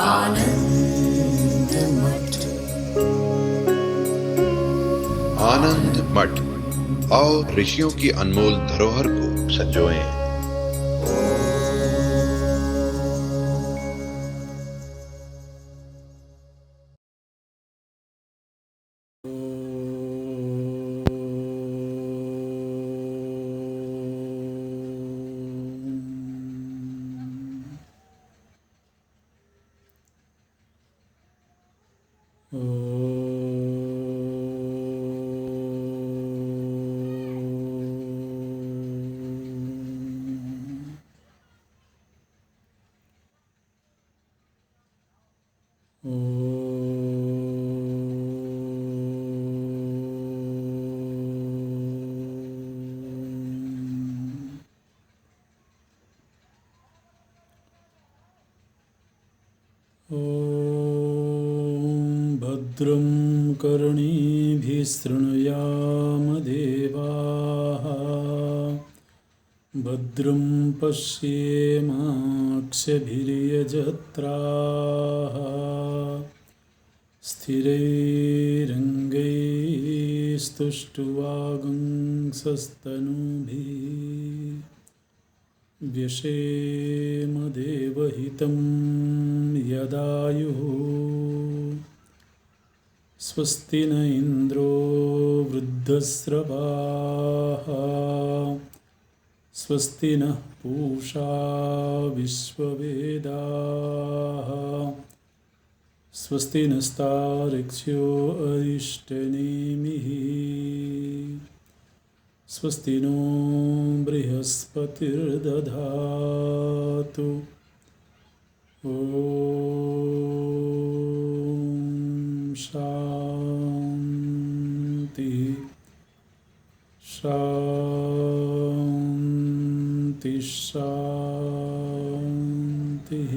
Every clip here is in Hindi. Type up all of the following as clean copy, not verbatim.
आनंद मठ। आनंद मठ और ऋषियों की अनमोल धरोहर को संजोएं। भद्रं कर्णेभिः शृणुयाम देवाः, भद्रं पश्येमाक्षभिर्यजत्राः, स्थिरैरङ्गैस्तुष्ट्वागुंसस्तनूभिः व्यशेम देवहितं यदायुः। स्वस्ति न इन्द्रो वृद्धस्रवाः, स्वस्ति नः पूषा विश्ववेदाः, स्वस्ति नस्तार्क्ष्यो अरिष्टनेमिः, स्वस्ति नो बृहस्पतिर्दधातु। ॐ शान्ति शान्ति शान्तिः।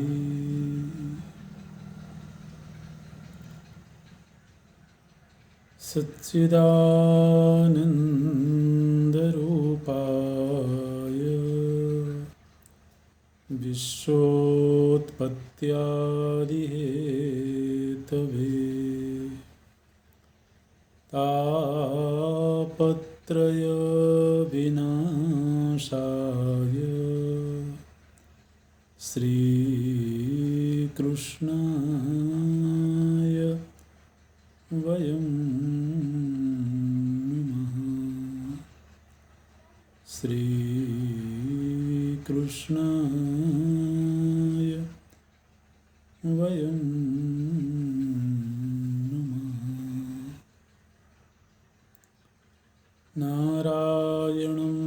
सच्चिदानन्दरूपाय विश्वोत्पत्त्यादिहेतवे तापत्रयविनाशाय श्रीकृष्णाय वयं नमः। श्रीकृष्णाय वयं नमः। नारायणं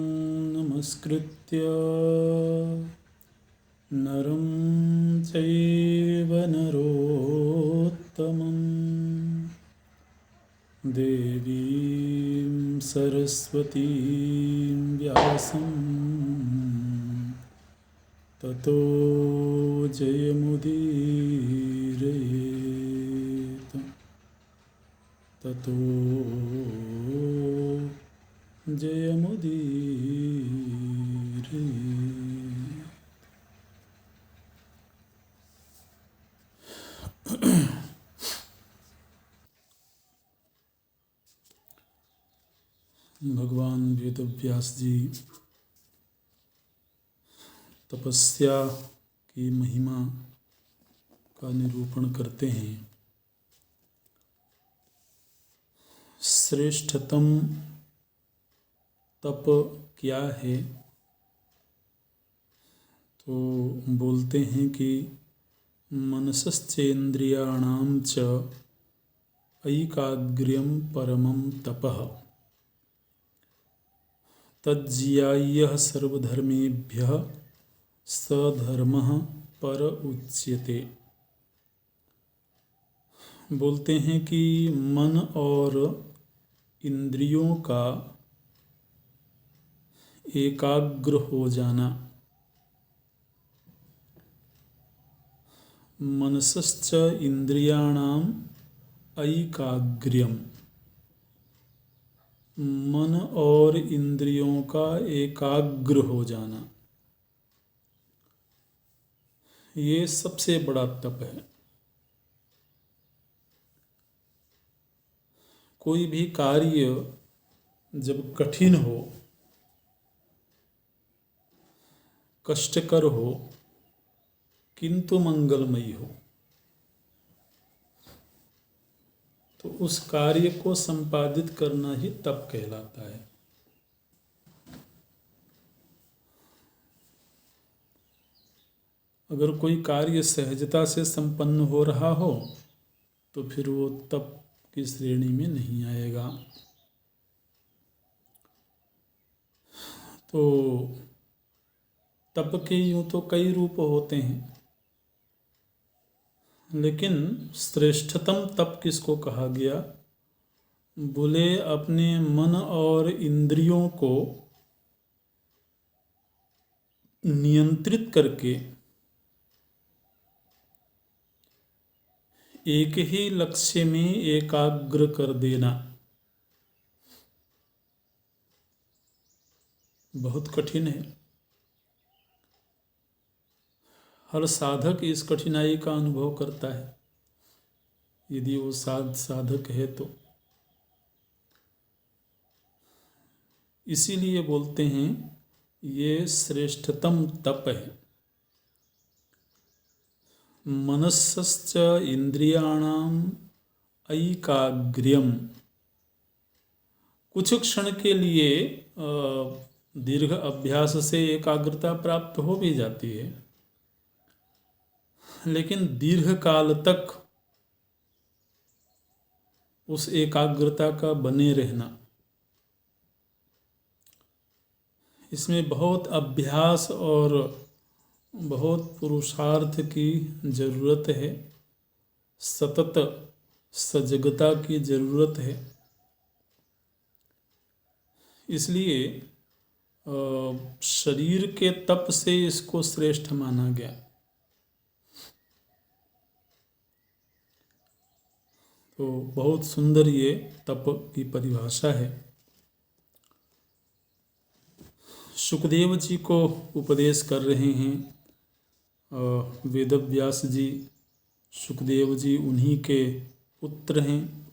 नमस्कृत्य नरं चैव नरोत्तमं, देवीं सरस्वतीं व्यासं ततो जयमुदीरयेत्। ततो जयमुदीरयेत्। भगवान वेदव्यास जी तपस्या की महिमा का निरूपण करते हैं। श्रेष्ठतम तप क्या है? तो बोलते हैं कि मनसश्चेन्द्रियाणां च ऐकाग्र्यं परमं तपः, तज्ज्याय्यः सर्वधर्मेभ्यः सधर्मः पर उच्यते। बोलते हैं कि मन और इंद्रियों का एकाग्र हो जाना, मनसश्च इंद्रियाणाम ऐकाग्र्यम, मन और इंद्रियों का एकाग्र हो जाना, ये सबसे बड़ा तप है। कोई भी कार्य जब कठिन हो, कष्टकर हो, किंतु मंगलमयी हो, तो उस कार्य को संपादित करना ही तप कहलाता है। अगर कोई कार्य सहजता से संपन्न हो रहा हो तो फिर वो तप की श्रेणी में नहीं आएगा। तो तप के यूं तो कई रूप होते हैं, लेकिन श्रेष्ठतम तप किसको कहा गया? बोले अपने मन और इंद्रियों को नियंत्रित करके एक ही लक्ष्य में एकाग्र कर देना। बहुत कठिन है। हर साधक इस कठिनाई का अनुभव करता है, यदि वो साधक है तो। इसीलिए बोलते हैं ये श्रेष्ठतम तप है। मनस्सश्च इंद्रियाणाम ऐकाग्र्यम। कुछ क्षण के लिए दीर्घ अभ्यास से एकाग्रता प्राप्त हो भी जाती है, लेकिन दीर्घ काल तक उस एकाग्रता का बने रहना, इसमें बहुत अभ्यास और बहुत पुरुषार्थ की जरूरत है, सतत सजगता की जरूरत है। इसलिए शरीर के तप से इसको श्रेष्ठ माना गया। तो बहुत सुंदर ये तप की परिभाषा है। सुखदेव जी को उपदेश कर रहे हैं वेदव्यास जी। सुखदेव जी उन्हीं के पुत्र हैं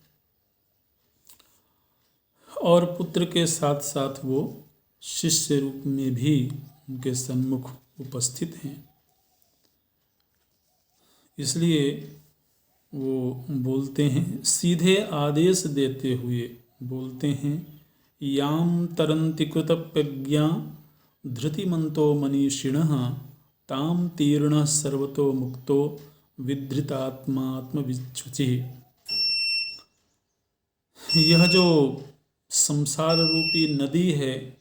और पुत्र के साथ साथ वो शिष्य रूप में भी उनके सम्मुख उपस्थित हैं। इसलिए वो बोलते हैं, सीधे आदेश देते हुए बोलते हैं, याम तरन्ति कृतप्रज्ञा धृतिमन्तो मनीषिणः ताम तीर्णः सर्वतो मुक्तो विधृतात्मात्मविच्छुचिः। यह जो संसार रूपी नदी है,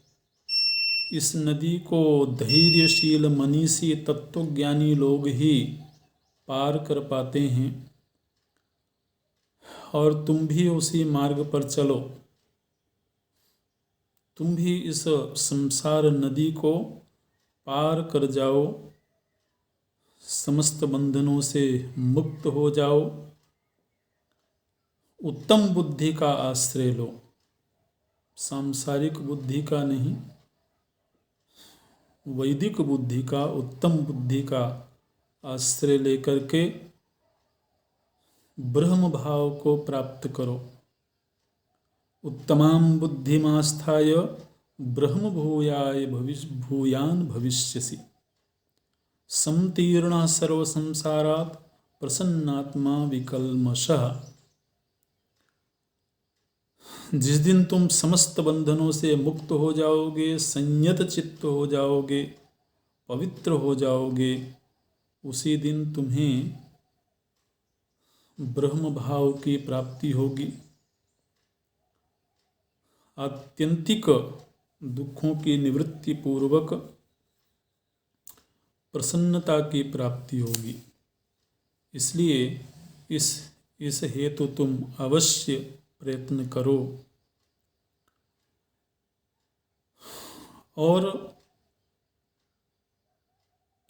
इस नदी को धैर्यशील मनीषी तत्वज्ञानी लोग ही पार कर पाते हैं, और तुम भी उसी मार्ग पर चलो। तुम भी इस संसार नदी को पार कर जाओ, समस्त बंधनों से मुक्त हो जाओ, उत्तम बुद्धि का आश्रय लो। सांसारिक बुद्धि का नहीं, वैदिक बुद्धि का, उत्तम बुद्धि का आश्रय लेकर के ब्रह्म भाव को प्राप्त करो। उत्तमां बुद्धिमास्थाय ब्रह्म भूयान भविष्यसि। संतीर्णः सर्व संसारात् प्रसन्नात्मा विकल्मषः। जिस दिन तुम समस्त बंधनों से मुक्त हो जाओगे, संयत चित्त हो जाओगे, पवित्र हो जाओगे, उसी दिन तुम्हें ब्रह्म भाव की प्राप्ति होगी। आत्यंतिक दुखों की निवृत्ति पूर्वक प्रसन्नता की प्राप्ति होगी। इसलिए इस हेतु तुम अवश्य प्रयत्न करो। और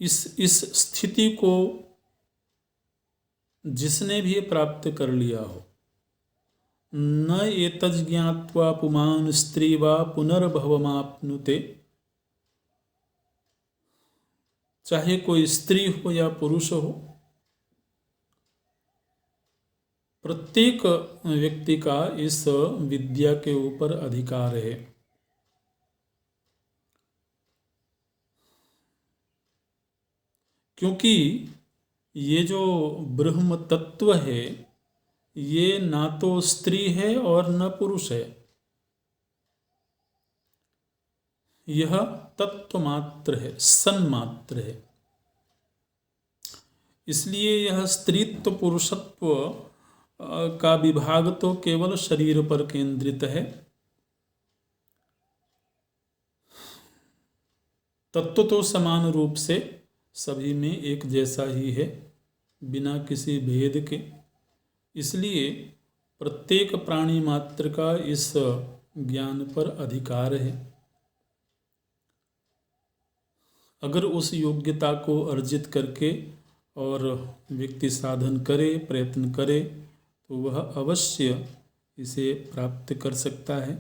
इस स्थिति को जिसने भी प्राप्त कर लिया हो, न एतज् ज्ञात्वा पुमान् स्त्री वा पुनर्भवमाप्नुते। चाहे कोई स्त्री हो या पुरुष हो, प्रत्येक व्यक्ति का इस विद्या के ऊपर अधिकार है। क्योंकि ये जो ब्रह्म तत्व है ये ना तो स्त्री है और न पुरुष है, यह तत्व मात्र है, सन्मात्र है। इसलिए यह स्त्रीत्व पुरुषत्व का विभाग तो केवल शरीर पर केंद्रित है। तत्व तो समान रूप से सभी में एक जैसा ही है, बिना किसी भेद के। इसलिए प्रत्येक प्राणी मात्र का इस ज्ञान पर अधिकार है। अगर उस योग्यता को अर्जित करके और व्यक्ति साधन करे, प्रयत्न करे, तो वह अवश्य इसे प्राप्त कर सकता है।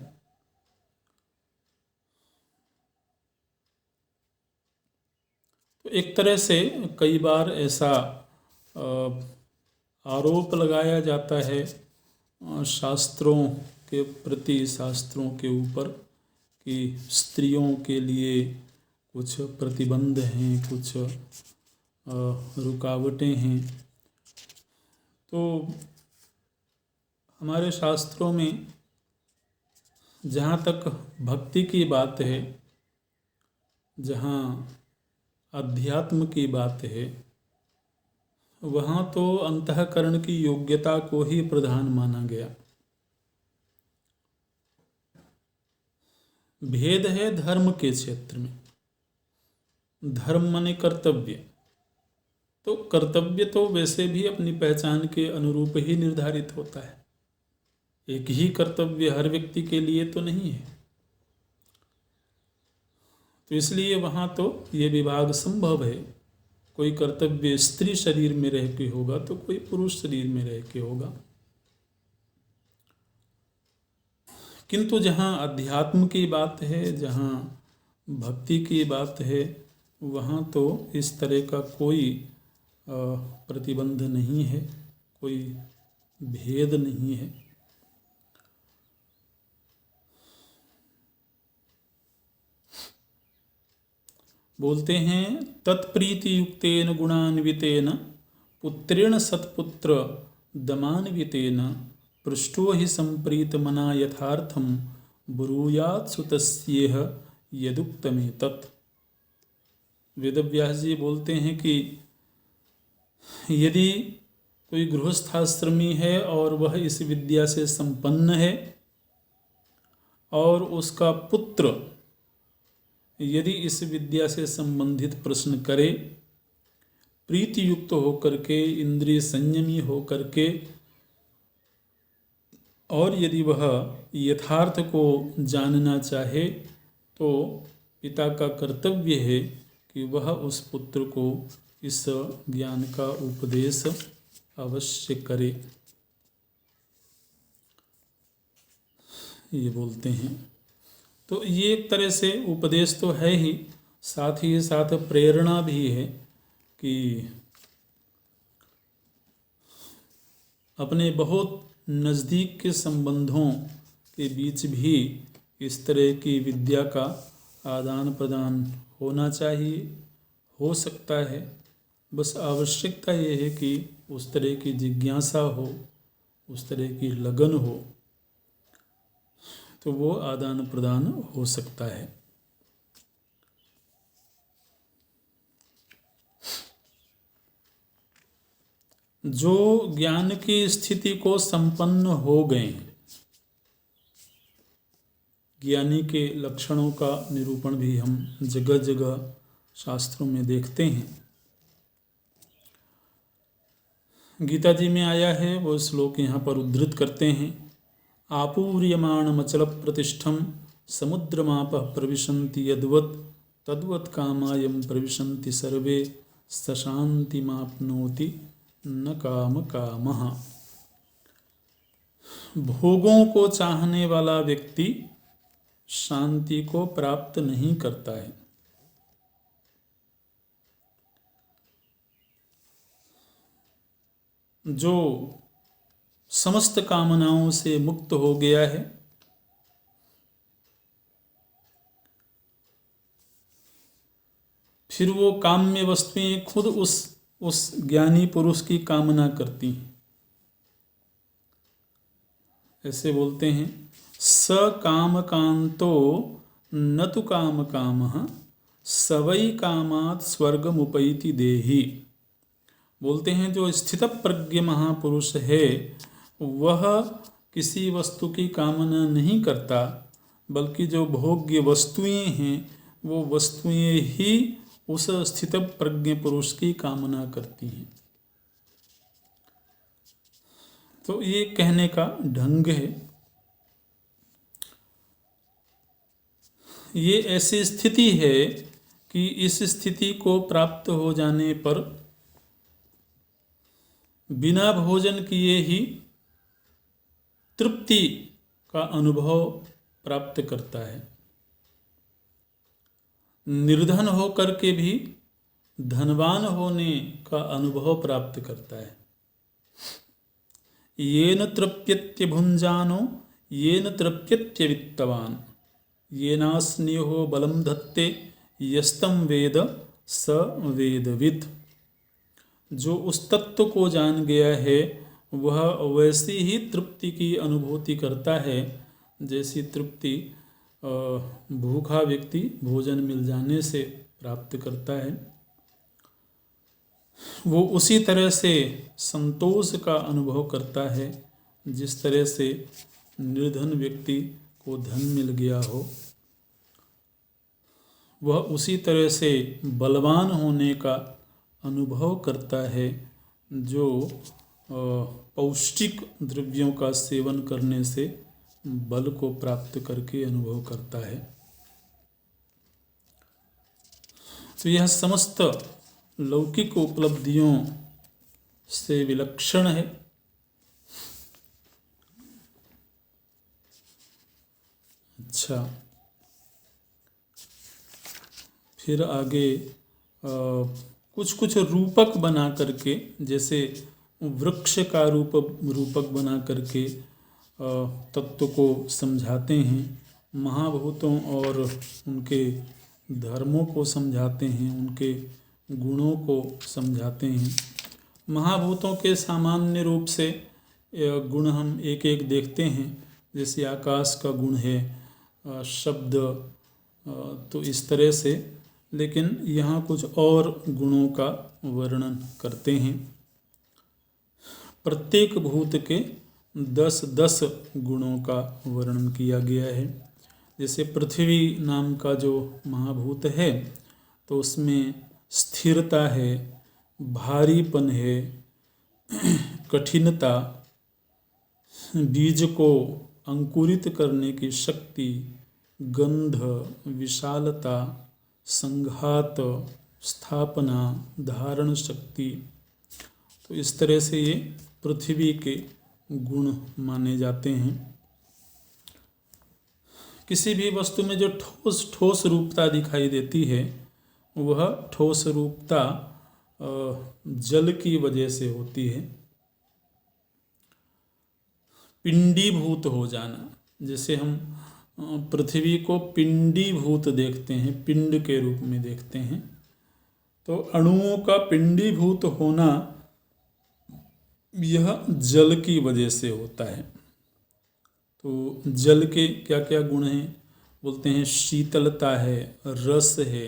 तो एक तरह से कई बार ऐसा आरोप लगाया जाता है शास्त्रों के प्रति, शास्त्रों के ऊपर, कि स्त्रियों के लिए कुछ प्रतिबंध हैं, कुछ रुकावटें हैं। तो हमारे शास्त्रों में जहाँ तक भक्ति की बात है, जहाँ अध्यात्म की बात है, वहाँ तो अंतःकरण की योग्यता को ही प्रधान माना गया। भेद है धर्म के क्षेत्र में। धर्म माने कर्तव्य, तो कर्तव्य तो वैसे भी अपनी पहचान के अनुरूप ही निर्धारित होता है। एक ही कर्तव्य हर व्यक्ति के लिए तो नहीं है। तो इसलिए वहाँ तो ये विभाग संभव है। कोई कर्तव्य स्त्री शरीर में रह के होगा तो कोई पुरुष शरीर में रह के होगा। किंतु जहाँ अध्यात्म की बात है, जहाँ भक्ति की बात है, वहाँ तो इस तरह का कोई प्रतिबंध नहीं है, कोई भेद नहीं है। बोलते हैं तत्प्रीति युक्तेन गुणान्वितेन पुत्रेण सत्पुत्र दमान्वितेन पृष्ठो हि संप्रीत मना यथार्थम ब्रूयात् सुतस्येह यदुक्तमेतत्। वेदव्यास जी बोलते हैं कि यदि कोई गृहस्थाश्रमी है और वह इस विद्या से संपन्न है और उसका पुत्र यदि इस विद्या से संबंधित प्रश्न करे, प्रीति युक्त होकर के, इंद्रिय संयमी होकर के, और यदि वह यथार्थ को जानना चाहे, तो पिता का कर्तव्य है कि वह उस पुत्र को इस ज्ञान का उपदेश अवश्य करे। ये बोलते हैं। तो ये एक तरह से उपदेश तो है ही, साथ ही साथ प्रेरणा भी है कि अपने बहुत नज़दीक के संबंधों के बीच भी इस तरह की विद्या का आदान प्रदान होना चाहिए, हो सकता है। बस आवश्यकता ये है कि उस तरह की जिज्ञासा हो, उस तरह की लगन हो, तो वो आदान प्रदान हो सकता है। जो ज्ञान की स्थिति को संपन्न हो गए हैं, ज्ञानी के लक्षणों का निरूपण भी हम जगह जगह शास्त्रों में देखते हैं। गीता जी में आया है, वो श्लोक यहाँ पर उद्धृत करते हैं। आपूर्यमाणमचल प्रतिष्ठम समुद्रमापः प्रविशन्ति यद्वत् तद्वत् कामायं प्रविशन्ति सर्वे सशान्तिमाप्नोति न काम कामः। भोगों को चाहने वाला व्यक्ति शांति को प्राप्त नहीं करता है। जो समस्त कामनाओं से मुक्त हो गया है। फिर वो काम्य वस्तुएं खुद उस ज्ञानी पुरुष की कामना करती हैं। ऐसे बोलते हैं, स काम कांतो न तु काम कामः सवै कामात् स्वर्गमुपैति देहि। बोलते हैं जो स्थित प्रज्ञ महापुरुष है वह किसी वस्तु की कामना नहीं करता, बल्कि जो भोग्य वस्तुएं हैं वो वस्तुएं ही उस स्थित प्रज्ञ पुरुष की कामना करती हैं। तो ये कहने का ढंग है। ये ऐसी स्थिति है कि इस स्थिति को प्राप्त हो जाने पर बिना भोजन किए ही तृप्ति का अनुभव प्राप्त करता है। निर्धन होकर के भी धनवान होने का अनुभव प्राप्त करता है। येन तृप्यत्य भुंजानो येन तृप्यत्य वित्तवान येनास्नेहो बलम धत्ते यस्तम वेद स वेदविद। जो उस तत्व को जान गया है वह वैसी ही तृप्ति की अनुभूति करता है जैसी तृप्ति भूखा व्यक्ति भोजन मिल जाने से प्राप्त करता है। वो उसी तरह से संतोष का अनुभव करता है जिस तरह से निर्धन व्यक्ति को धन मिल गया हो। वह उसी तरह से बलवान होने का अनुभव करता है जो पौष्टिक द्रव्यों का सेवन करने से बल को प्राप्त करके अनुभव करता है। तो यह समस्त लौकिक उपलब्धियों से विलक्षण है। अच्छा, फिर आगे कुछ कुछ रूपक बना करके, जैसे वृक्ष का रूपक बना करके तत्व को समझाते हैं, महाभूतों और उनके धर्मों को समझाते हैं, उनके गुणों को समझाते हैं। महाभूतों के सामान्य रूप से गुण हम एक एक देखते हैं, जैसे आकाश का गुण है, शब्द, तो इस तरह से। लेकिन यहाँ कुछ और गुणों का वर्णन करते हैं। प्रत्येक भूत के 10-10 गुणों का वर्णन किया गया है। जैसे पृथ्वी नाम का जो महाभूत है तो उसमें स्थिरता है, भारीपन है, कठिनता, बीज को अंकुरित करने की शक्ति, गंध, विशालता, संघात, स्थापना, धारण शक्ति। तो इस तरह से ये पृथ्वी के गुण माने जाते हैं। किसी भी वस्तु में जो ठोस रूपता दिखाई देती है वह ठोस रूपता जल की वजह से होती है। पिंडीभूत हो जाना, जैसे हम पृथ्वी को पिंडीभूत देखते हैं, पिंड के रूप में देखते हैं, तो अणुओं का पिंडीभूत होना यह जल की वजह से होता है। तो जल के क्या क्या गुण हैं बोलते हैं, शीतलता है, रस है,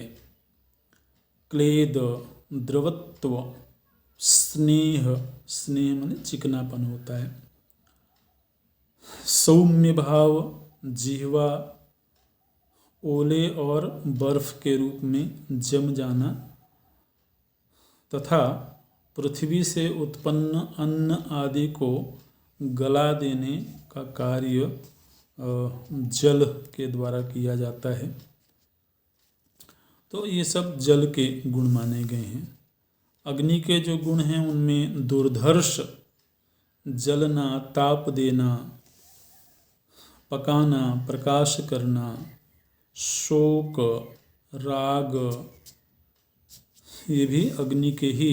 क्लेद, द्रवत्व, स्नेह, स्नेह माने चिकनापन होता है, सौम्य भाव, जिह्वा, ओले और बर्फ के रूप में जम जाना, तथा पृथ्वी से उत्पन्न अन्न आदि को गला देने का कार्य जल के द्वारा किया जाता है। तो ये सब जल के गुण माने गए हैं। अग्नि के जो गुण हैं उनमें दुर्धर्ष, जलना, ताप देना, पकाना, प्रकाश करना, शोक, राग, ये भी अग्नि के ही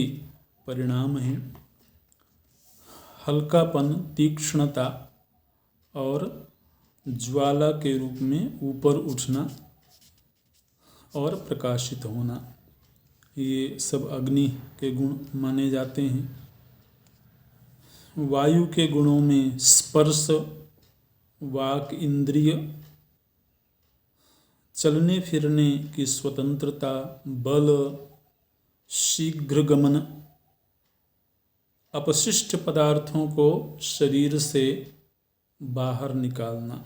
परिणाम हैं। हल्कापन, तीक्ष्णता और ज्वाला के रूप में ऊपर उठना और प्रकाशित होना, ये सब अग्नि के गुण माने जाते हैं। वायु के गुणों में स्पर्श, वाक इंद्रिय, चलने फिरने की स्वतंत्रता, बल, शीघ्र गमन, अपशिष्ट पदार्थों को शरीर से बाहर निकालना,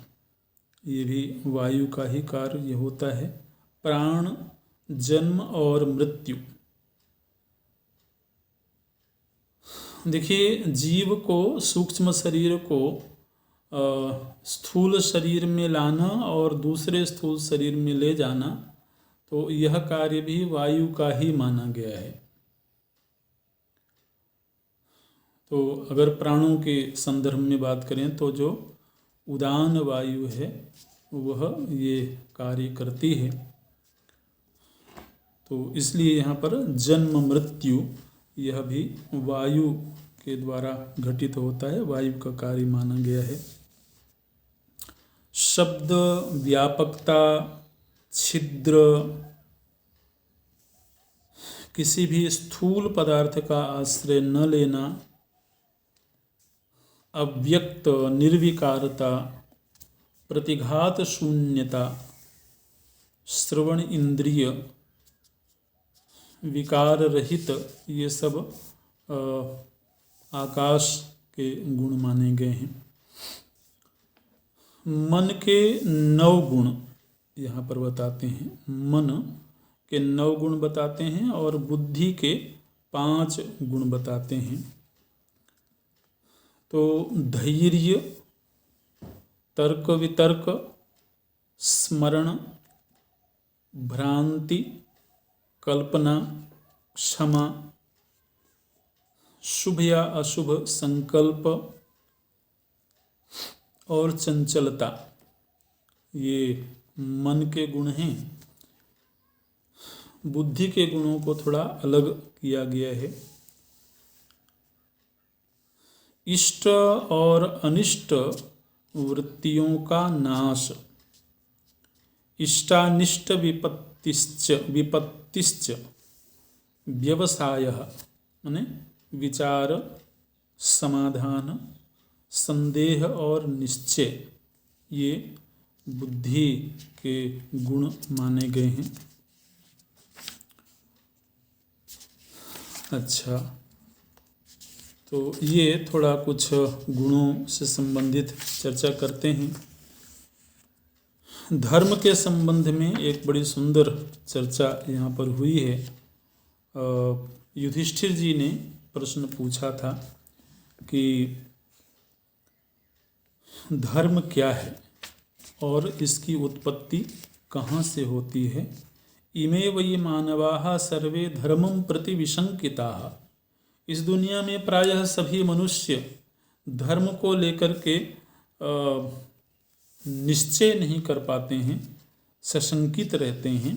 ये भी वायु का ही कार्य होता है। प्राण, जन्म और मृत्यु। देखिए, जीव को, सूक्ष्म शरीर को स्थूल शरीर में लाना और दूसरे स्थूल शरीर में ले जाना, तो यह कार्य भी वायु का ही माना गया है। तो अगर प्राणों के संदर्भ में बात करें तो जो उदान वायु है वह ये कार्य करती है। तो इसलिए यहाँ पर जन्म मृत्यु यह भी वायु के द्वारा घटित होता है, वायु का कार्य माना गया है। शब्द, व्यापकता, छिद्र, किसी भी स्थूल पदार्थ का आश्रय न लेना, अव्यक्त, निर्विकारता, प्रतिघात शून्यता, श्रवण इंद्रिय, विकार रहित, ये सब आकाश के गुण माने गए हैं। मन के 9 गुण यहाँ पर बताते हैं, मन के 9 गुण बताते हैं और बुद्धि के 5 गुण बताते हैं। तो धैर्य, तर्क वितर्क, स्मरण, भ्रांति, कल्पना, क्षमा, शुभ या अशुभ संकल्प और चंचलता, ये मन के गुण हैं। बुद्धि के गुणों को थोड़ा अलग किया गया है। इष्ट और अनिष्ट वृत्तियों का नाश, इष्टानिष्ट विपत्तिश्च व्यवसायः, माने विचार, समाधान, संदेह और निश्चय, ये बुद्धि के गुण माने गए हैं। अच्छा, तो ये थोड़ा कुछ गुणों से संबंधित चर्चा करते हैं। धर्म के संबंध में एक बड़ी सुंदर चर्चा यहाँ पर हुई है। युधिष्ठिर जी ने प्रश्न पूछा था कि धर्म क्या है और इसकी उत्पत्ति कहाँ से होती है। इमे वै मानवाः सर्वे धर्मं प्रति विशंकिताः। इस दुनिया में प्रायः सभी मनुष्य धर्म को लेकर के निश्चय नहीं कर पाते हैं, सशंकित रहते हैं।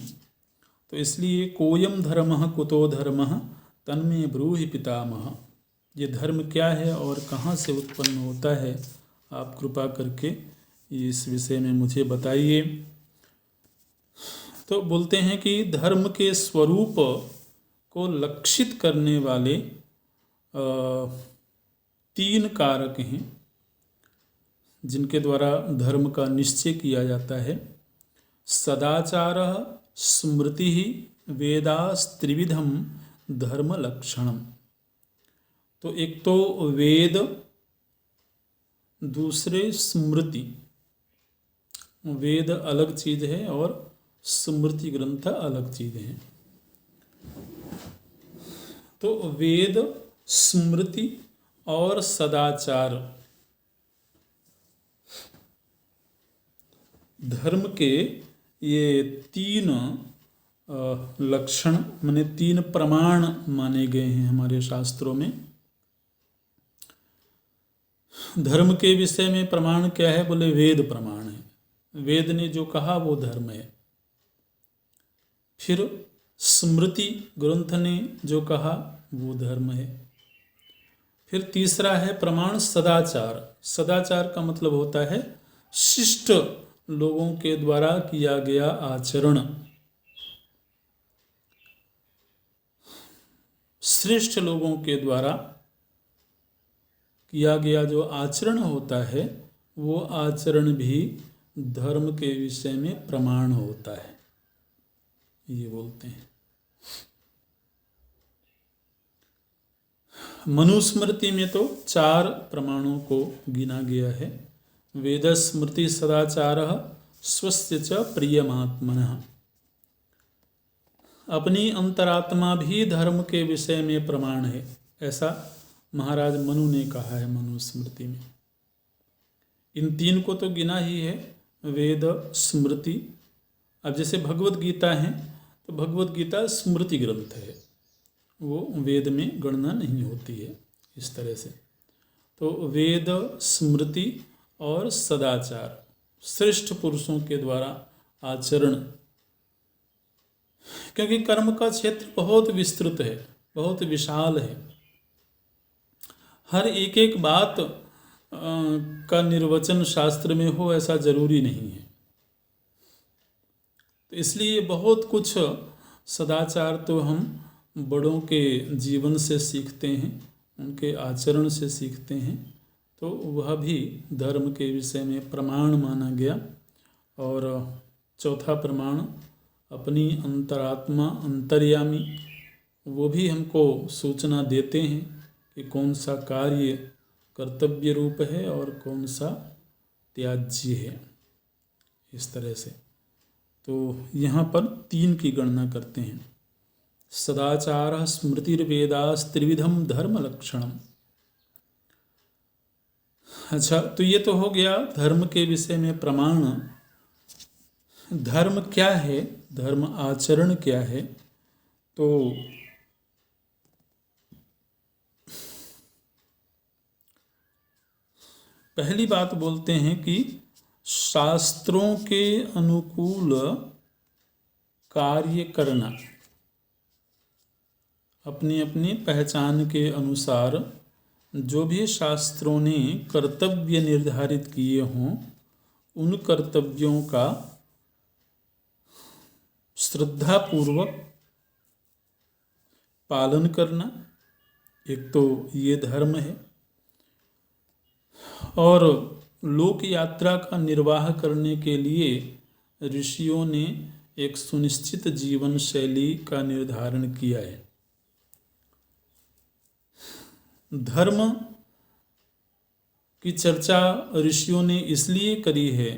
तो इसलिए कोयम धर्मः कुतो धर्मः तन्मे ब्रूहि पितामह। ये धर्म क्या है और कहाँ से उत्पन्न होता है, आप कृपा करके इस विषय में मुझे बताइए। तो बोलते हैं कि धर्म के स्वरूप को लक्षित करने वाले 3 कारक हैं जिनके द्वारा धर्म का निश्चय किया जाता है। सदाचारः, स्मृतिः, वेदास्त्रिविधम धर्म लक्षणम। तो एक तो वेद, दूसरे स्मृति। वेद अलग चीज है और स्मृति ग्रंथ अलग चीज है। तो वेद, स्मृति और सदाचार धर्म के ये 3 लक्षण माने 3 प्रमाण माने गए हैं हमारे शास्त्रों में। धर्म के विषय में प्रमाण क्या है, बोले वेद प्रमाण है। वेद ने जो कहा वो धर्म है। फिर स्मृति ग्रंथ ने जो कहा वो धर्म है। फिर तीसरा है प्रमाण सदाचार। सदाचार का मतलब होता है शिष्ट लोगों के द्वारा किया गया आचरण। श्रेष्ठ लोगों के द्वारा किया गया जो आचरण होता है वो आचरण भी धर्म के विषय में प्रमाण होता है, ये बोलते हैं। मनुस्मृति में तो 4 प्रमाणों को गिना गया है। वेद स्मृति सदाचारः स्वस्य च प्रियमात्मनः। अपनी अंतरात्मा भी धर्म के विषय में प्रमाण है, ऐसा महाराज मनु ने कहा है मनुस्मृति में। इन 3 को तो गिना ही है, वेद स्मृति। अब जैसे भगवत गीता है तो भगवत गीता स्मृति ग्रंथ है, वो वेद में गणना नहीं होती है इस तरह से। तो वेद स्मृति और सदाचार, श्रेष्ठ पुरुषों के द्वारा आचरण, क्योंकि कर्म का क्षेत्र बहुत विस्तृत है, बहुत विशाल है। हर एक बात का निर्वचन शास्त्र में हो ऐसा जरूरी नहीं है। तो इसलिए बहुत कुछ सदाचार तो हम बड़ों के जीवन से सीखते हैं, उनके आचरण से सीखते हैं, तो वह भी धर्म के विषय में प्रमाण माना गया। और चौथा प्रमाण अपनी अंतरात्मा, अंतर्यामी, वो भी हमको सूचना देते हैं कि कौन सा कार्य कर्तव्य रूप है और कौन सा त्याज्य है, इस तरह से। तो यहाँ पर 3 की गणना करते हैं। सदाचार स्मृतिर्वेदास्त्रिविधम धर्म लक्षणम। अच्छा, तो ये तो हो गया धर्म के विषय में प्रमाण। धर्म क्या है, धर्म आचरण क्या है? तो पहली बात बोलते हैं कि शास्त्रों के अनुकूल कार्य करना, अपनी अपनी पहचान के अनुसार जो भी शास्त्रों ने कर्तव्य निर्धारित किए हों, उन कर्तव्यों का श्रद्धापूर्वक पालन करना, एक तो ये धर्म है। और लोक यात्रा का निर्वाह करने के लिए ऋषियों ने एक सुनिश्चित जीवन शैली का निर्धारण किया है। धर्म की चर्चा ऋषियों ने इसलिए करी है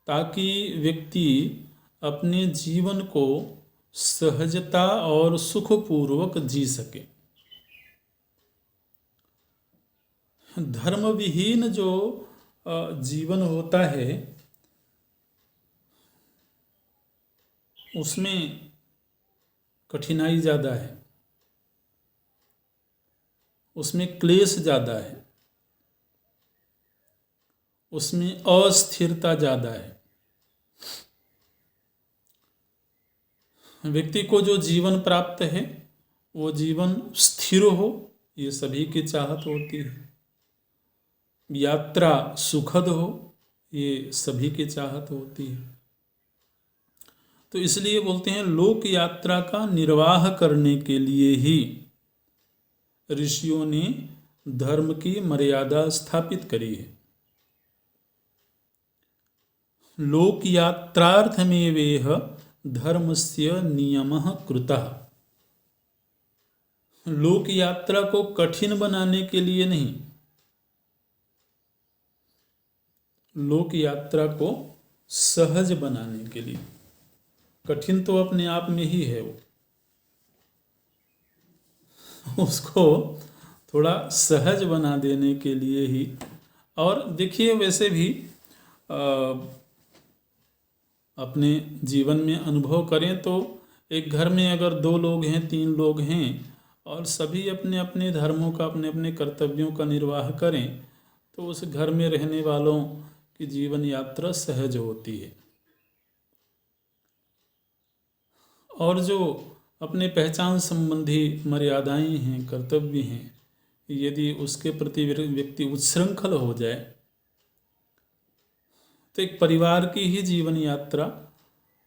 ताकि व्यक्ति अपने जीवन को सहजता और सुखपूर्वक जी सके। धर्म विहीन जो जीवन होता है उसमें कठिनाई ज़्यादा है, उसमें क्लेश ज़्यादा है, उसमें अस्थिरता ज़्यादा है। व्यक्ति को जो जीवन प्राप्त है वो जीवन स्थिर हो, ये सभी की चाहत होती है। यात्रा सुखद हो, ये सभी की चाहत होती है। तो इसलिए बोलते हैं लोक यात्रा का निर्वाह करने के लिए ही ऋषियों ने धर्म की मर्यादा स्थापित करी है। लोक यात्रार्थमेवेह धर्मस्य नियमः कृतः। लोक यात्रा को कठिन बनाने के लिए नहीं, लोक यात्रा को सहज बनाने के लिए। कठिन तो अपने आप में ही है वो, उसको थोड़ा सहज बना देने के लिए ही। और देखिए वैसे भी अपने जीवन में अनुभव करें तो एक घर में अगर 2 लोग हैं, 3 लोग हैं और सभी अपने अपने धर्मों का, अपने अपने कर्तव्यों का निर्वाह करें तो उस घर में रहने वालों की जीवन यात्रा सहज होती है। और जो अपने पहचान संबंधी मर्यादाएं हैं, कर्तव्य हैं, यदि उसके प्रति व्यक्ति उच्छृंखल हो जाए तो एक परिवार की ही जीवन यात्रा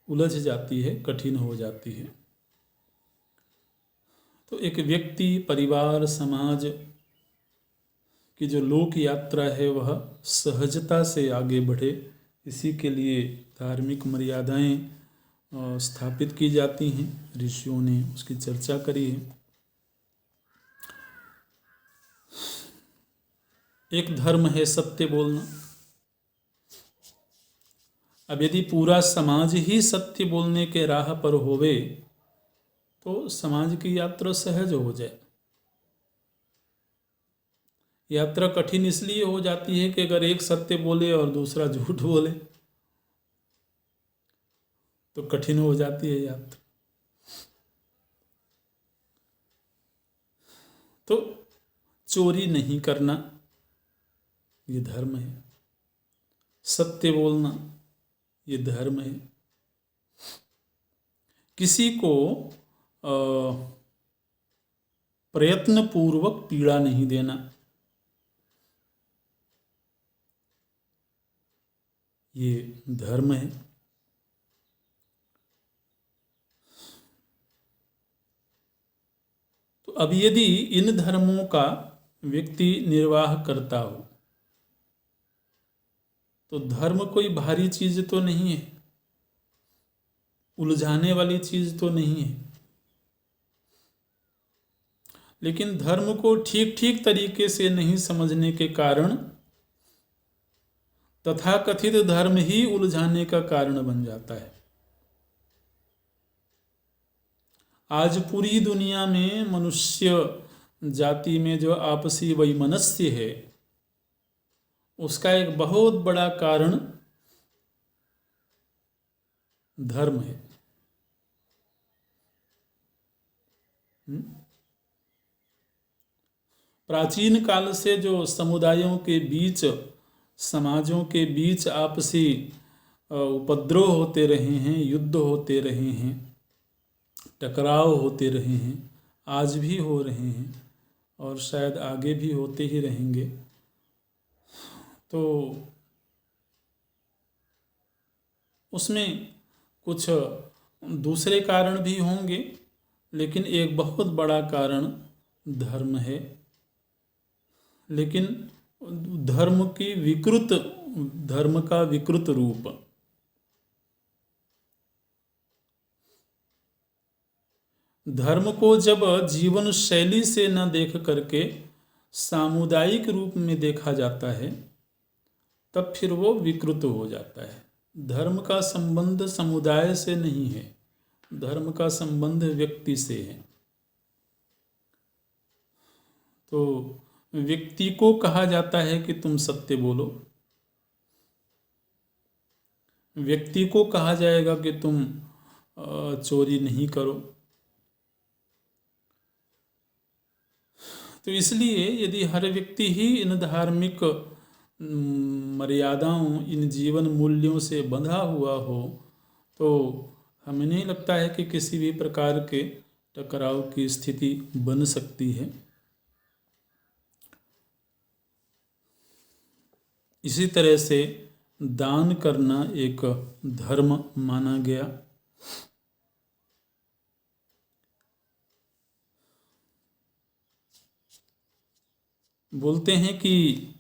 उलझ जाती है, कठिन हो जाती है। तो एक व्यक्ति, परिवार, समाज की जो लोक यात्रा है वह सहजता से आगे बढ़े, इसी के लिए धार्मिक मर्यादाएं स्थापित की जाती हैं। ऋषियों ने उसकी चर्चा करी है। एक धर्म है सत्य बोलना। अब यदि पूरा समाज ही सत्य बोलने के राह पर होवे तो समाज की यात्रा सहज हो जाए। यात्रा कठिन इसलिए हो जाती है कि अगर एक सत्य बोले और दूसरा झूठ बोले तो कठिन हो जाती है यात्रा। तो चोरी नहीं करना ये धर्म है, सत्य बोलना ये धर्म है, किसी को प्रयत्न पूर्वक पीड़ा नहीं देना ये धर्म है। तो अब यदि इन धर्मों का व्यक्ति निर्वाह करता हो तो धर्म कोई भारी चीज तो नहीं है, उलझाने वाली चीज तो नहीं है। लेकिन धर्म को ठीक ठीक तरीके से नहीं समझने के कारण तथाकथित धर्म ही उलझाने का कारण बन जाता है। आज पूरी दुनिया में मनुष्य जाति में जो आपसी वैमनस्य है उसका एक बहुत बड़ा कारण धर्म है। प्राचीन काल से जो समुदायों के बीच, समाजों के बीच आपसी उपद्रव होते रहे हैं, युद्ध होते रहे हैं, टकराव होते रहे हैं, आज भी हो रहे हैं और शायद आगे भी होते ही रहेंगे। तो उसमें कुछ दूसरे कारण भी होंगे, लेकिन एक बहुत बड़ा कारण धर्म है। लेकिन धर्म का विकृत रूप, धर्म को जब जीवन शैली से न देख करके सामुदायिक रूप में देखा जाता है तब फिर वो विकृत हो जाता है। धर्म का संबंध समुदाय से नहीं है, धर्म का संबंध व्यक्ति से है। तो व्यक्ति को कहा जाता है कि तुम सत्य बोलो, व्यक्ति को कहा जाएगा कि तुम चोरी नहीं करो। तो इसलिए यदि हर व्यक्ति ही इन धार्मिक मर्यादाओं, इन जीवन मूल्यों से बंधा हुआ हो तो हमें नहीं लगता है कि किसी भी प्रकार के टकराव की स्थिति बन सकती है। इसी तरह से दान करना एक धर्म माना गया। बोलते हैं कि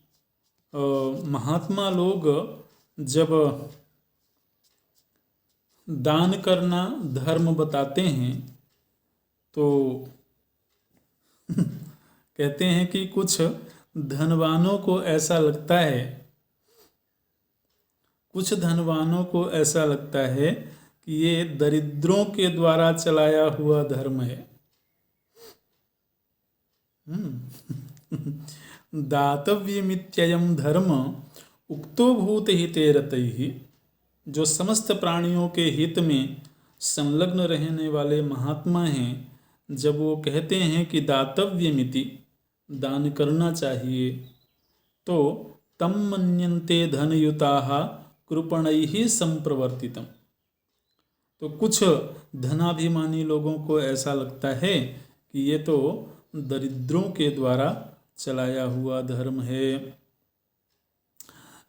महात्मा लोग जब दान करना धर्म बताते हैं तो कहते हैं कि कुछ धनवानों को ऐसा लगता है, कुछ धनवानों को ऐसा लगता है कि ये दरिद्रों के द्वारा चलाया हुआ धर्म है। दातव्यमित्ययं धर्म उक्तो भूत हिते रतैहि। जो समस्त प्राणियों के हित में संलग्न रहने वाले महात्मा हैं, जब वो कहते हैं कि दातव्यमिति, दान करना चाहिए, तो तम मन्यन्ते धनयुताः कृपणैः संप्रवर्तितम्। तो कुछ धनाभिमानी लोगों को ऐसा लगता है कि ये तो दरिद्रों के द्वारा चलाया हुआ धर्म है।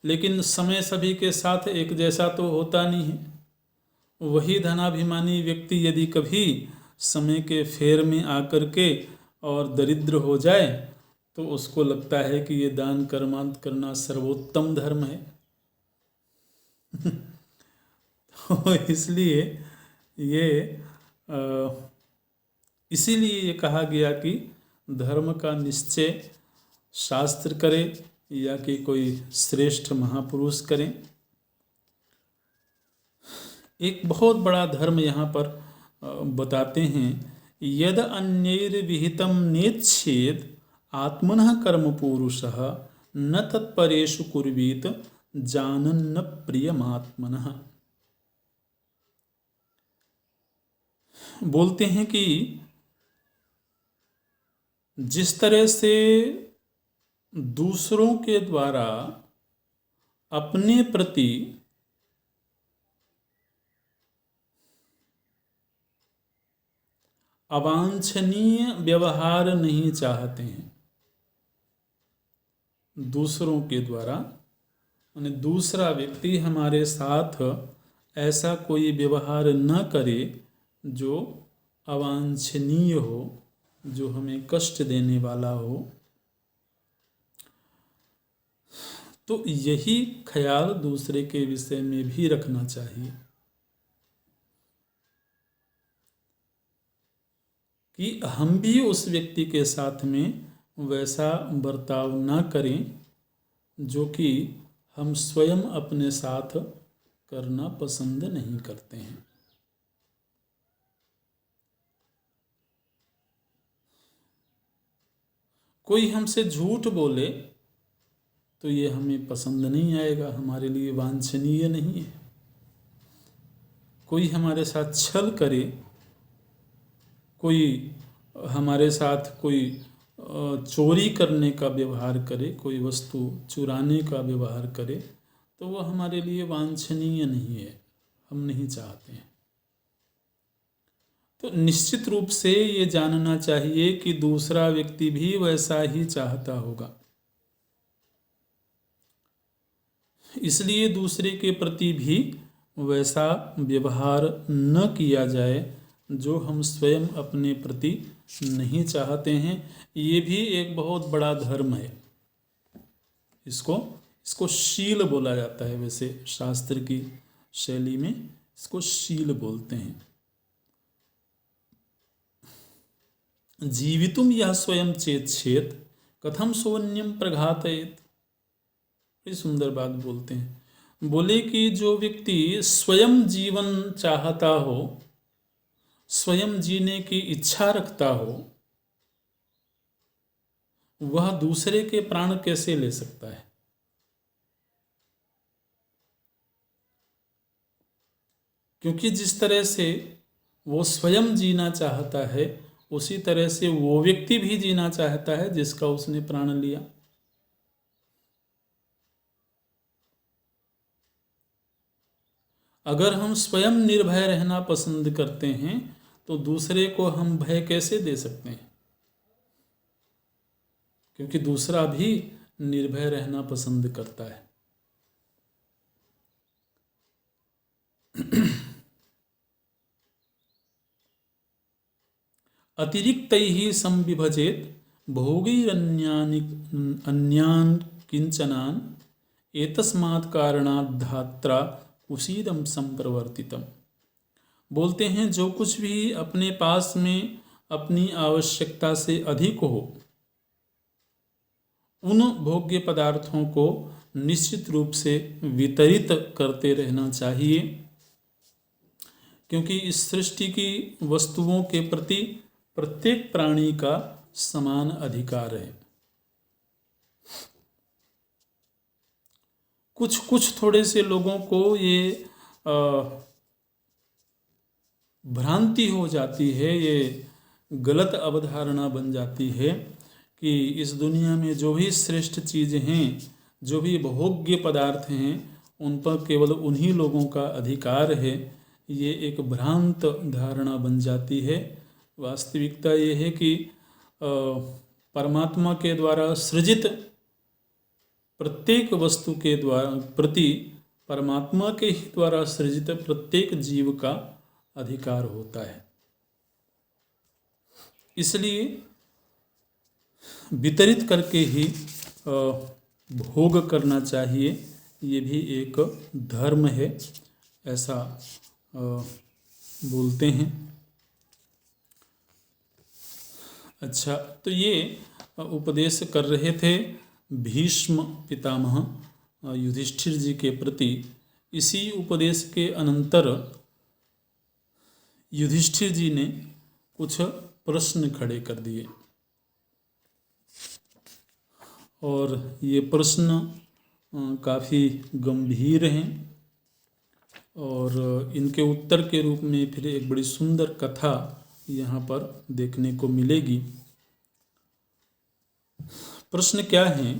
लेकिन समय सभी के साथ एक जैसा तो होता नहीं है। वही धनाभिमानी व्यक्ति यदि कभी समय के फेर में आकर के और दरिद्र हो जाए तो उसको लगता है कि ये दान कर्मांत करना सर्वोत्तम धर्म है। तो इसलिए ये इसीलिए ये कहा गया कि धर्म का निश्चय शास्त्र करे या कि कोई श्रेष्ठ महापुरुष करें। एक बहुत बड़ा धर्म यहाँ पर बताते हैं, यद अन्यैर्विहितं नेच्छेद आत्मनः कर्म पुरुषः न तत्परेषु कुर्वीत जानन्न प्रियमात्मनः। बोलते हैं कि जिस तरह से दूसरों के द्वारा अपने प्रति अवांछनीय व्यवहार नहीं चाहते हैं, दूसरों के द्वारा यानी दूसरा व्यक्ति हमारे साथ ऐसा कोई व्यवहार न करे जो अवांछनीय हो, जो हमें कष्ट देने वाला हो, तो यही ख्याल दूसरे के विषय में भी रखना चाहिए कि हम भी उस व्यक्ति के साथ में वैसा बर्ताव ना करें जो कि हम स्वयं अपने साथ करना पसंद नहीं करते हैं। कोई हमसे झूठ बोले तो ये हमें पसंद नहीं आएगा, हमारे लिए वांछनीय नहीं है। कोई हमारे साथ छल करे, कोई हमारे साथ कोई चोरी करने का व्यवहार करे, कोई वस्तु चुराने का व्यवहार करे, तो वह हमारे लिए वांछनीय नहीं है, हम नहीं चाहते हैं। तो निश्चित रूप से ये जानना चाहिए कि दूसरा व्यक्ति भी वैसा ही चाहता होगा। इसलिए दूसरे के प्रति भी वैसा व्यवहार न किया जाए जो हम स्वयं अपने प्रति नहीं चाहते हैं। ये भी एक बहुत बड़ा धर्म है। इसको शील बोला जाता है। वैसे शास्त्र की शैली में इसको शील बोलते हैं। जीवितुम यह स्वयं चेत कथम सोन्यम प्रघातयेत। बड़ी सुंदर बात बोलते हैं। बोले कि जो व्यक्ति स्वयं जीवन चाहता हो, स्वयं जीने की इच्छा रखता हो, वह दूसरे के प्राण कैसे ले सकता है? क्योंकि जिस तरह से वो स्वयं जीना चाहता है उसी तरह से वो व्यक्ति भी जीना चाहता है जिसका उसने प्राण लिया। अगर हम स्वयं निर्भय रहना पसंद करते हैं तो दूसरे को हम भय कैसे दे सकते हैं? क्योंकि दूसरा भी निर्भय रहना पसंद करता है। अतिरिक्तैः संविभजेत भोगैरन्यान् किंचनान् एतस्मात् कारणात् धात्रा कुसीदं संप्रवर्तितम्। बोलते हैं जो कुछ भी अपने पास में अपनी आवश्यकता से अधिक हो उन भोग्य पदार्थों को निश्चित रूप से वितरित करते रहना चाहिए, क्योंकि इस सृष्टि की वस्तुओं के प्रति प्रत्येक प्राणी का समान अधिकार है। कुछ थोड़े से लोगों को ये भ्रांति हो जाती है, ये गलत अवधारणा बन जाती है कि इस दुनिया में जो भी श्रेष्ठ चीज़ें हैं, जो भी भोग्य पदार्थ हैं, उन पर केवल उन्हीं लोगों का अधिकार है। ये एक भ्रांत धारणा बन जाती है। वास्तविकता ये है कि परमात्मा के द्वारा सृजित प्रत्येक वस्तु के द्वारा प्रति परमात्मा के ही द्वारा सृजित प्रत्येक जीव का अधिकार होता है। इसलिए वितरित करके ही भोग करना चाहिए, ये भी एक धर्म है, ऐसा बोलते हैं। अच्छा, तो ये उपदेश कर रहे थे भीष्म पितामह युधिष्ठिर जी के प्रति। इसी उपदेश के अनंतर युधिष्ठिर जी ने कुछ प्रश्न खड़े कर दिए और ये प्रश्न काफ़ी गंभीर हैं और इनके उत्तर के रूप में फिर एक बड़ी सुंदर कथा यहाँ पर देखने को मिलेगी। प्रश्न क्या है?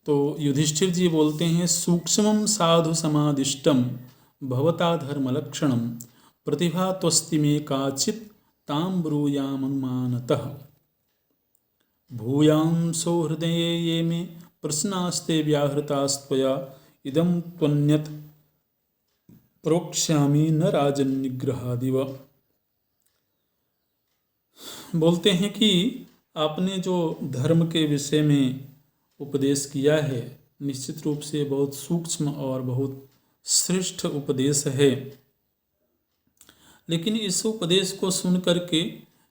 तो युधिष्ठिर जी बोलते हैं, सूक्ष्मं साधु समादिष्टम भवता धर्मलक्षणम प्रतिभा त्वस्ति मे काचित् तां ब्रूयामनुमानतः भूयांसो हृदये ये मे प्रश्नास्ते व्याहृतास्त्वया इदं त्वन्यत् प्रोक्ष्यामि न राजन् निग्रहादिव। बोलते हैं कि आपने जो धर्म के विषय में उपदेश किया है, निश्चित रूप से बहुत सूक्ष्म और बहुत श्रेष्ठ उपदेश है, लेकिन इस उपदेश को सुन करके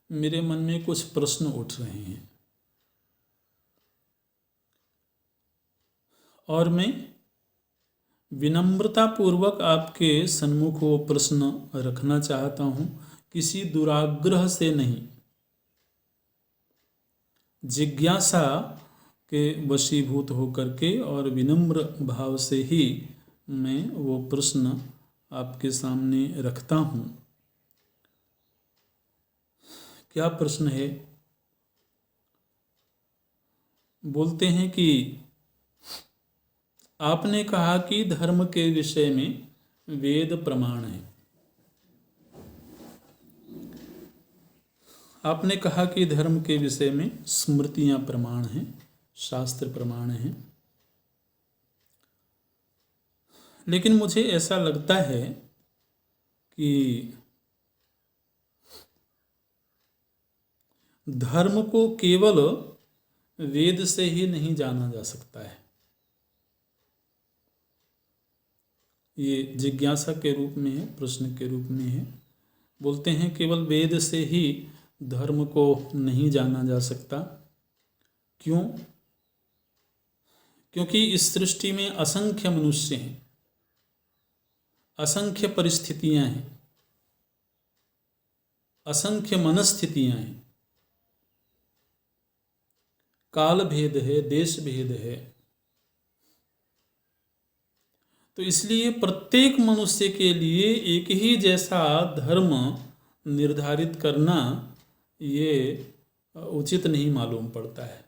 मेरे मन में कुछ प्रश्न उठ रहे हैं और मैं विनम्रता पूर्वक आपके सन्मुख वो प्रश्न रखना चाहता हूँ, किसी दुराग्रह से नहीं, जिज्ञासा के वशीभूत होकर के और विनम्र भाव से ही मैं वो प्रश्न आपके सामने रखता हूँ। क्या प्रश्न है? बोलते हैं कि आपने कहा कि धर्म के विषय में वेद प्रमाण है। आपने कहा कि धर्म के विषय में स्मृतियां प्रमाण हैं, शास्त्र प्रमाण हैं, लेकिन मुझे ऐसा लगता है कि धर्म को केवल वेद से ही नहीं जाना जा सकता है। ये जिज्ञासा के रूप में है, प्रश्न के रूप में है। बोलते हैं केवल वेद से ही धर्म को नहीं जाना जा सकता। क्यों? क्योंकि इस सृष्टि में असंख्य मनुष्य हैं, असंख्य परिस्थितियां हैं, असंख्य मनस्थितियां हैं, काल भेद है, देश भेद है। तो इसलिए प्रत्येक मनुष्य के लिए एक ही जैसा धर्म निर्धारित करना ये उचित नहीं मालूम पड़ता है।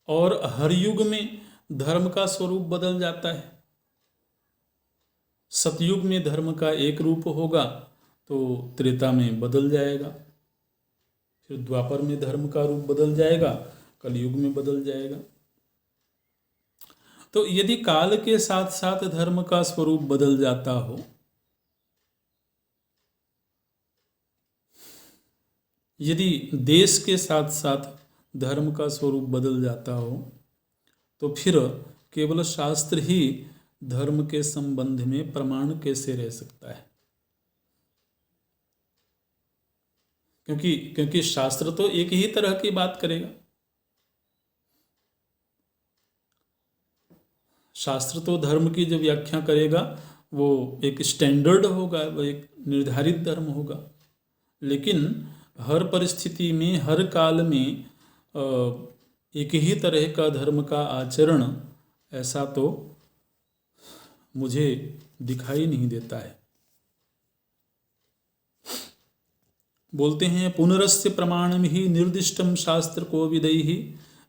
और हर युग में धर्म का स्वरूप बदल जाता है। सतयुग में धर्म का एक रूप होगा तो त्रेता में बदल जाएगा, फिर द्वापर में धर्म का रूप बदल जाएगा, कलयुग में बदल जाएगा। तो यदि काल के साथ साथ धर्म का स्वरूप बदल जाता हो, यदि देश के साथ साथ धर्म का स्वरूप बदल जाता हो, तो फिर केवल शास्त्र ही धर्म के संबंध में प्रमाण कैसे रह सकता है? क्योंकि शास्त्र तो एक ही तरह की बात करेगा। शास्त्र तो धर्म की जो व्याख्या करेगा वो एक स्टैंडर्ड होगा, वो एक निर्धारित धर्म होगा। लेकिन हर परिस्थिति में, हर काल में एक ही तरह का धर्म का आचरण, ऐसा तो मुझे दिखाई नहीं देता है। बोलते हैं पुनरस्य प्रमाणम ही निर्दिष्टम शास्त्र को विदैहि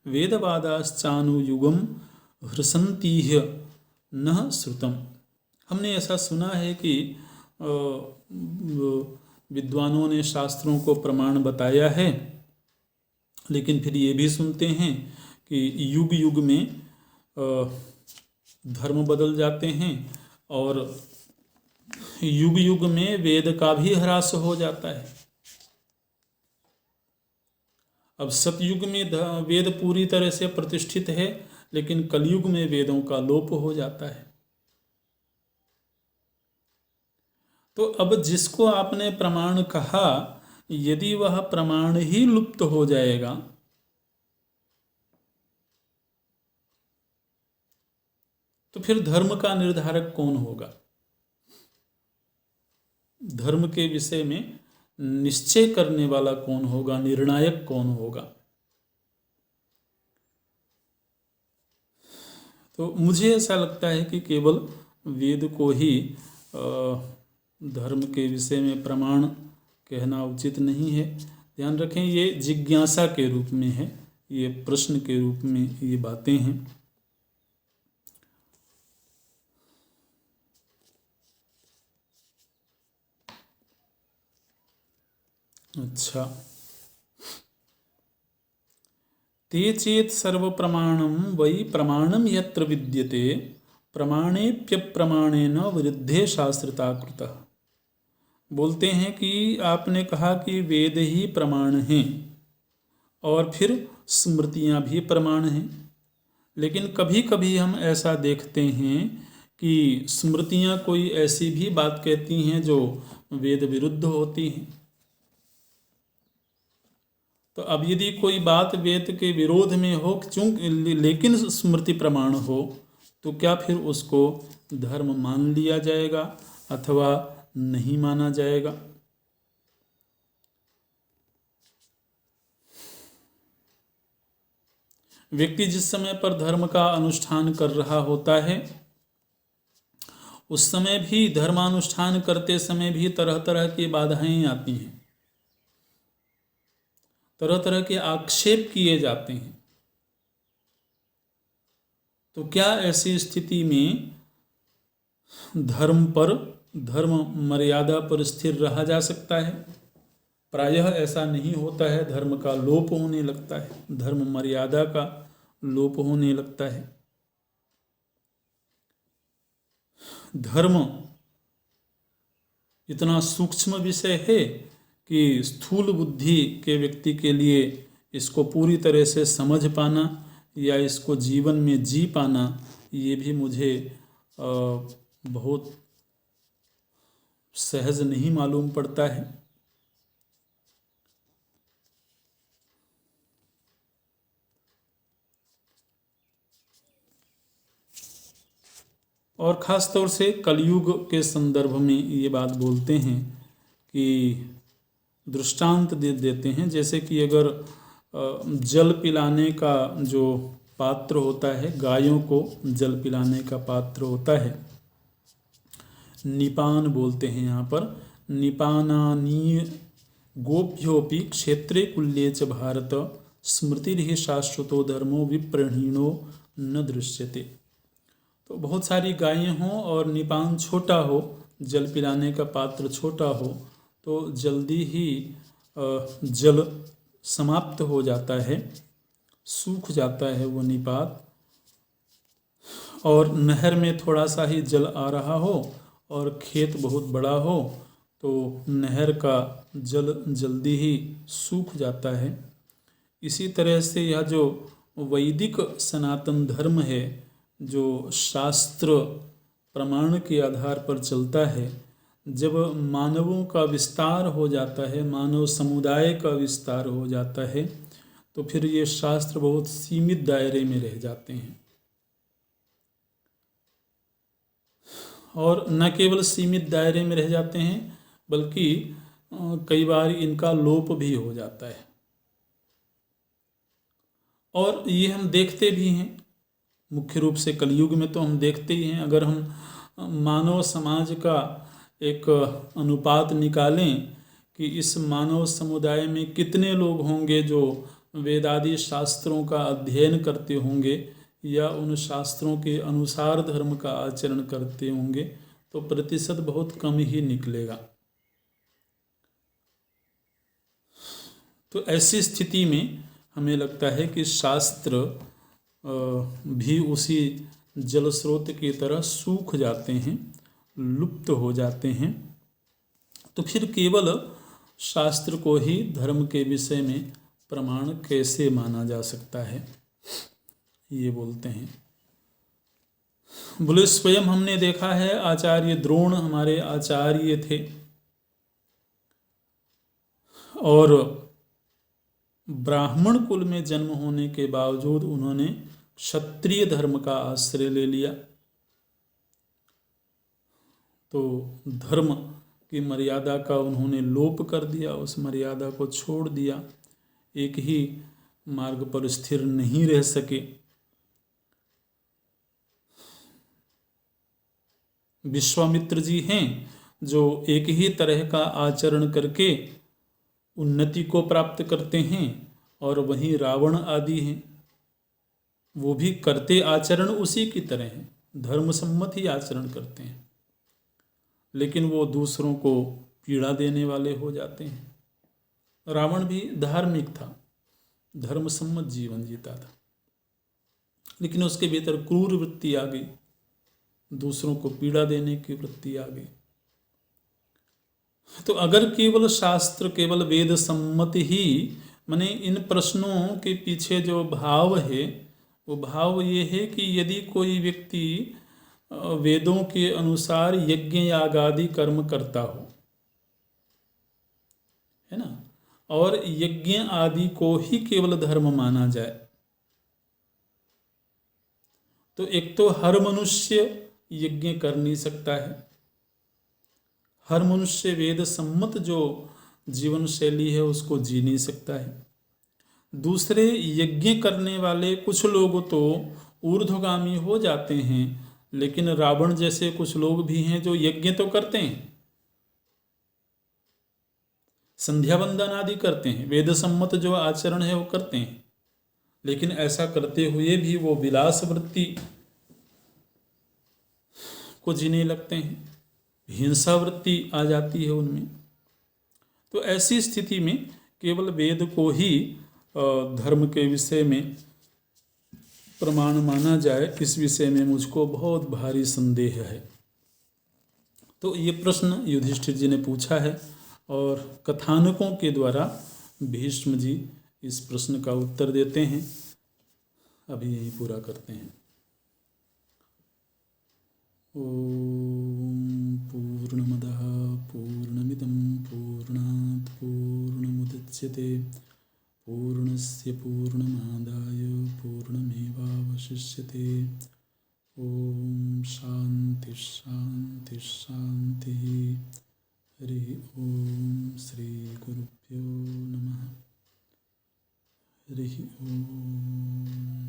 वेदवादाश्चानुयुगम हृसंतीह न श्रुतम। हमने ऐसा सुना है कि विद्वानों ने शास्त्रों को प्रमाण बताया है, लेकिन फिर ये भी सुनते हैं कि युग युग में धर्म बदल जाते हैं और युग युग में वेद का भी ह्रास हो जाता है। अब सतयुग में वेद पूरी तरह से प्रतिष्ठित है, लेकिन कलयुग में वेदों का लोप हो जाता है। तो अब जिसको आपने प्रमाण कहा, यदि वह प्रमाण ही लुप्त हो जाएगा तो फिर धर्म का निर्धारक कौन होगा? धर्म के विषय में निश्चय करने वाला कौन होगा? निर्णायक कौन होगा? तो मुझे ऐसा लगता है कि केवल वेद को ही धर्म के विषय में प्रमाण कहना उचित नहीं है। ध्यान रखें, ये जिज्ञासा के रूप में है, ये प्रश्न के रूप में ये बातें हैं। अच्छा, ते चेत सर्व प्रमाणम वै प्रमाणम यत्र विद्यते प्रमाणेप्यप्रमाणेन विरुद्धे शास्त्रता कृतः। बोलते हैं कि आपने कहा कि वेद ही प्रमाण हैं और फिर स्मृतियां भी प्रमाण हैं, लेकिन कभी कभी हम ऐसा देखते हैं कि स्मृतियां कोई ऐसी भी बात कहती हैं जो वेद विरुद्ध होती हैं। तो अब यदि कोई बात वेद के विरोध में हो लेकिन स्मृति प्रमाण हो, तो क्या फिर उसको धर्म मान लिया जाएगा अथवा नहीं माना जाएगा? व्यक्ति जिस समय पर धर्म का अनुष्ठान कर रहा होता है, उस समय भी धर्मानुष्ठान करते समय भी तरह तरह की बाधाएं आती हैं, तरह तरह के आक्षेप किए जाते हैं। तो क्या ऐसी स्थिति में धर्म मर्यादा पर स्थिर रहा जा सकता है? प्रायः ऐसा नहीं होता है। धर्म का लोप होने लगता है, धर्म मर्यादा का लोप होने लगता है। धर्म इतना सूक्ष्म विषय है कि स्थूल बुद्धि के व्यक्ति के लिए इसको पूरी तरह से समझ पाना या इसको जीवन में जी पाना, ये भी मुझे बहुत सहज नहीं मालूम पड़ता है। और ख़ास तौर से कलयुग के संदर्भ में ये बात बोलते हैं कि दृष्टांत देते हैं, जैसे कि अगर जल पिलाने का जो पात्र होता है, गायों को जल पिलाने का पात्र होता है, निपान बोलते हैं यहाँ पर, निपानानी गोप्योपि क्षेत्रे कुल्ये च भारत स्मृतिर्हि शाश्वतो धर्मो विप्रणीनो न दृश्यते। तो बहुत सारी गायें हों और निपान छोटा हो, जल पिलाने का पात्र छोटा हो, तो जल्दी ही जल समाप्त हो जाता है, सूख जाता है वो निपात। और नहर में थोड़ा सा ही जल आ रहा हो और खेत बहुत बड़ा हो तो नहर का जल जल्दी ही सूख जाता है। इसी तरह से यह जो वैदिक सनातन धर्म है, जो शास्त्र प्रमाण के आधार पर चलता है, जब मानवों का विस्तार हो जाता है, मानव समुदाय का विस्तार हो जाता है, तो फिर ये शास्त्र बहुत सीमित दायरे में रह जाते हैं। और न केवल सीमित दायरे में रह जाते हैं, बल्कि कई बार इनका लोप भी हो जाता है। और ये हम देखते भी हैं, मुख्य रूप से कलयुग में तो हम देखते ही हैं। अगर हम मानव समाज का एक अनुपात निकालें कि इस मानव समुदाय में कितने लोग होंगे जो वेदादि शास्त्रों का अध्ययन करते होंगे या उन शास्त्रों के अनुसार धर्म का आचरण करते होंगे, तो प्रतिशत बहुत कम ही निकलेगा। तो ऐसी स्थिति में हमें लगता है कि शास्त्र भी उसी जल स्रोत की तरह सूख जाते हैं, लुप्त हो जाते हैं। तो फिर केवल शास्त्र को ही धर्म के विषय में प्रमाण कैसे माना जा सकता है, ये बोलते हैं। बोले स्वयं हमने देखा है, आचार्य द्रोण हमारे आचार्य थे और ब्राह्मण कुल में जन्म होने के बावजूद उन्होंने क्षत्रिय धर्म का आश्रय ले लिया। तो धर्म की मर्यादा का उन्होंने लोप कर दिया, उस मर्यादा को छोड़ दिया, एक ही मार्ग पर स्थिर नहीं रह सके। विश्वामित्र जी हैं जो एक ही तरह का आचरण करके उन्नति को प्राप्त करते हैं, और वहीं रावण आदि हैं, वो भी करते आचरण उसी की तरह हैं, धर्म सम्मत ही आचरण करते हैं, लेकिन वो दूसरों को पीड़ा देने वाले हो जाते हैं। रावण भी धार्मिक था, धर्म सम्मत जीवन जीता था, लेकिन उसके भीतर क्रूर वृत्ति आ गई, दूसरों को पीड़ा देने की वृत्ति आ गई। तो अगर केवल शास्त्र, केवल वेद सम्मत ही, माने इन प्रश्नों के पीछे जो भाव है वो भाव ये है कि यदि कोई व्यक्ति वेदों के अनुसार यज्ञ याग आदि कर्म करता हो, है ना, और यज्ञ आदि को ही केवल धर्म माना जाए, तो एक तो हर मनुष्य यज्ञ कर नहीं सकता है, हर मनुष्य वेद सम्मत जो जीवन शैली है उसको जी नहीं सकता है। दूसरे, यज्ञ करने वाले कुछ लोग तो ऊर्ध्वगामी हो जाते हैं, लेकिन रावण जैसे कुछ लोग भी हैं जो यज्ञ तो करते हैं, संध्या वंदन आदि करते हैं, वेद सम्मत जो आचरण है वो करते हैं, लेकिन ऐसा करते हुए भी वो विलास वृत्ति को जीने लगते हैं, हिंसा वृत्ति आ जाती है उनमें। तो ऐसी स्थिति में केवल वेद को ही धर्म के विषय में प्रमाण माना जाए, इस विषय में मुझको बहुत भारी संदेह है। तो ये प्रश्न युधिष्ठिर जी ने पूछा है और कथानकों के द्वारा भीष्म जी इस प्रश्न का उत्तर देते हैं। अभी यही पूरा करते हैं। ओम पूर्णमदः पूर्णमिदं पूर्णात् पूर्णमुदच्यते पूर्णस्य पूर्णमादाय पूर्णमेवावशिष्यते। ओम शांति शांति शांति। हरि ओम श्री गुरुभ्यो नमः। हरि ओम।